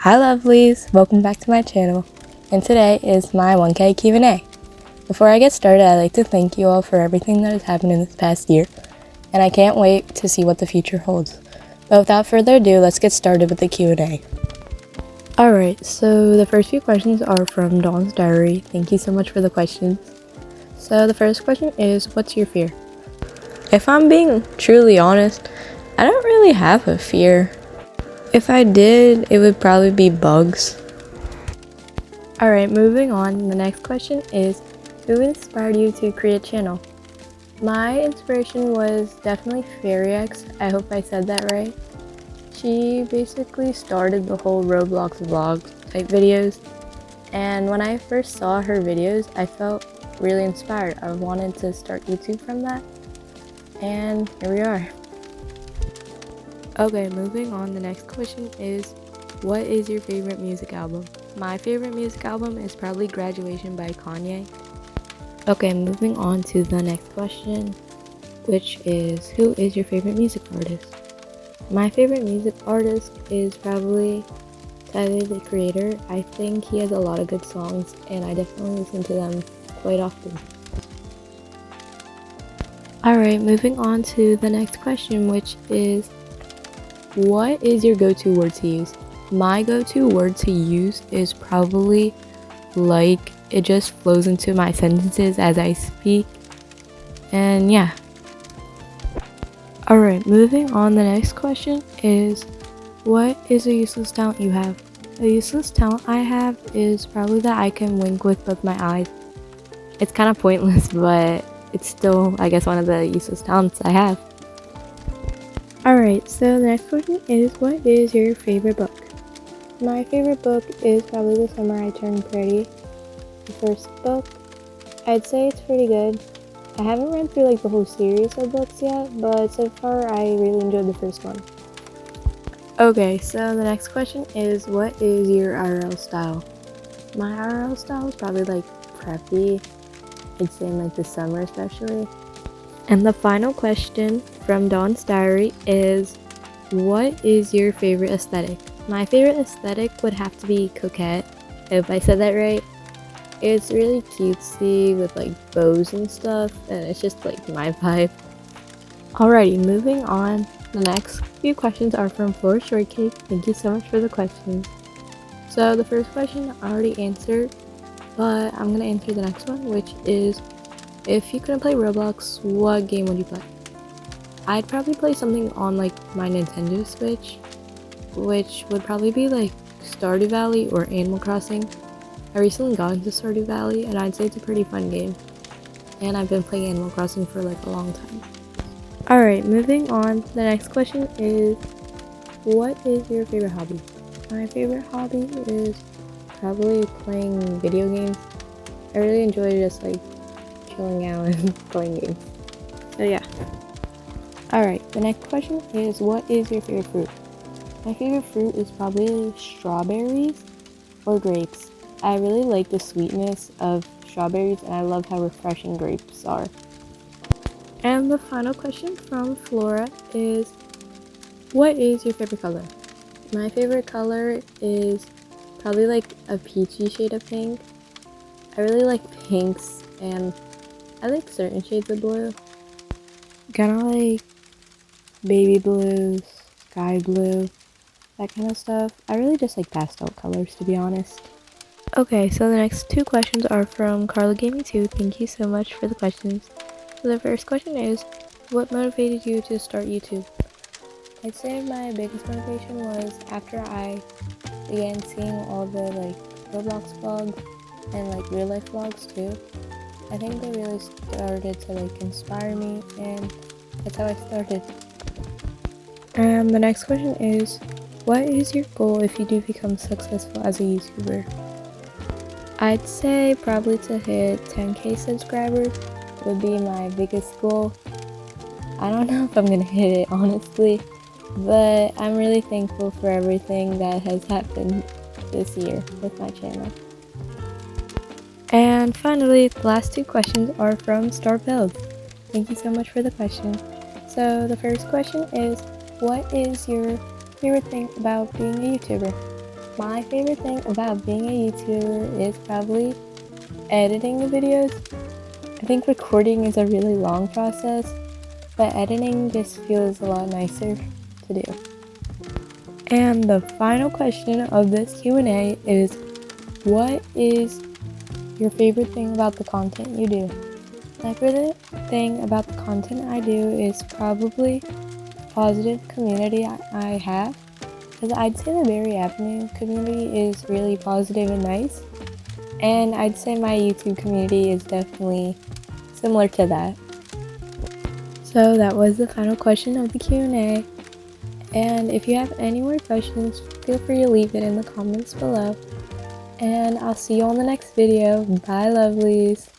Hi lovelies, welcome back to my channel, and today is my 1K Q&A. Before I get started, I'd like to thank you all for everything that has happened in this past year, and I can't wait to see what the future holds. But without further ado, let's get started with the Q&A. Alright, so the first few questions are from Dawn's Diary. Thank you so much for the questions. So the first question is, what's your fear? If I'm being truly honest, I don't really have a fear. If I did, it would probably be bugs. Alright, moving on. The next question is, who inspired you to create a channel? My inspiration was definitely FairyX. I hope I said that right. She basically started the whole Roblox vlog type videos, and when I first saw her videos, I felt really inspired. I wanted to start YouTube from that, and here we are. Okay, moving on, the next question is, what is your favorite music album? My favorite music album is probably Graduation by Kanye. Okay, moving on to the next question, which is, who is your favorite music artist? My favorite music artist is probably Tyler, the Creator. I think he has a lot of good songs, and I definitely listen to them quite often. Alright, moving on to the next question, which is, what is your go-to word to use? My go-to word to use is probably like. It just flows into my sentences as I speak. And yeah. Alright, moving on, the next question is, what is a useless talent you have? A useless talent I have is probably that I can wink with both my eyes. It's kind of pointless, but it's still, I guess, one of the useless talents I have. Alright, so the next question is, what is your favorite book? My favorite book is probably The Summer I Turned Pretty. The first book. I'd say it's pretty good. I haven't read through like the whole series of books yet, but so far I really enjoyed the first one. Okay, so the next question is, what is your IRL style? My IRL style is probably like preppy. I'd say in like the summer especially. And the final question from Dawn's Diary is, what is your favorite aesthetic? My favorite aesthetic would have to be coquette, if I said that right. It's really cutesy with like bows and stuff, and it's just like my vibe. Alrighty, moving on. The next few questions are from Flora Shortcake. Thank you so much for the questions. So the first question I already answered, but I'm gonna answer the next one, which is, if you couldn't play Roblox, what game would you play? I'd probably play something on like my Nintendo Switch, which would probably be like Stardew Valley or Animal Crossing. I recently got into Stardew Valley, and I'd say it's a pretty fun game. And I've been playing Animal Crossing for like a long time. Alright, moving on. The next question is, what is your favorite hobby? My favorite hobby is probably playing video games. I really enjoy just like chilling out and playing games. So yeah. Alright, the next question is, what is your favorite fruit? My favorite fruit is probably strawberries or grapes. I really like the sweetness of strawberries, and I love how refreshing grapes are. And the final question from Flora is, what is your favorite color? My favorite color is probably like a peachy shade of pink. I really like pinks, and I like certain shades of blue. Kind of like baby blue, sky blue, that kind of stuff. I really just like pastel colors, to be honest. Okay, so the next two questions are from Carla Gaming 2. Thank you so much for the questions. So the first question is, what motivated you to start YouTube? I'd say my biggest motivation was after I began seeing all the like Roblox vlogs and like real life vlogs too. I think they really started to like inspire me, and that's how I started. And the next question is, what is your goal if you do become successful as a YouTuber? I'd say probably to hit 10k subscribers would be my biggest goal. I don't know if I'm gonna hit it honestly, but I'm really thankful for everything that has happened this year with my channel. And finally, the last two questions are from Star Build. Thank you so much for the question. So the first question is, what is your favorite thing about being a YouTuber? my favorite thing about being a YouTuber is probably editing the videos. I think recording is a really long process, but editing just feels a lot nicer to do. And the final question of this Q&A is, what is your favorite thing about the content you do? My favorite thing about the content I do is probably the positive community I have, because I'd say the Berry Avenue community is really positive and nice, and I'd say my YouTube community is definitely similar to that. So that was the final question of the Q&A, and if you have any more questions, feel free to leave it in the comments below, and I'll see you on the next video. Bye, lovelies!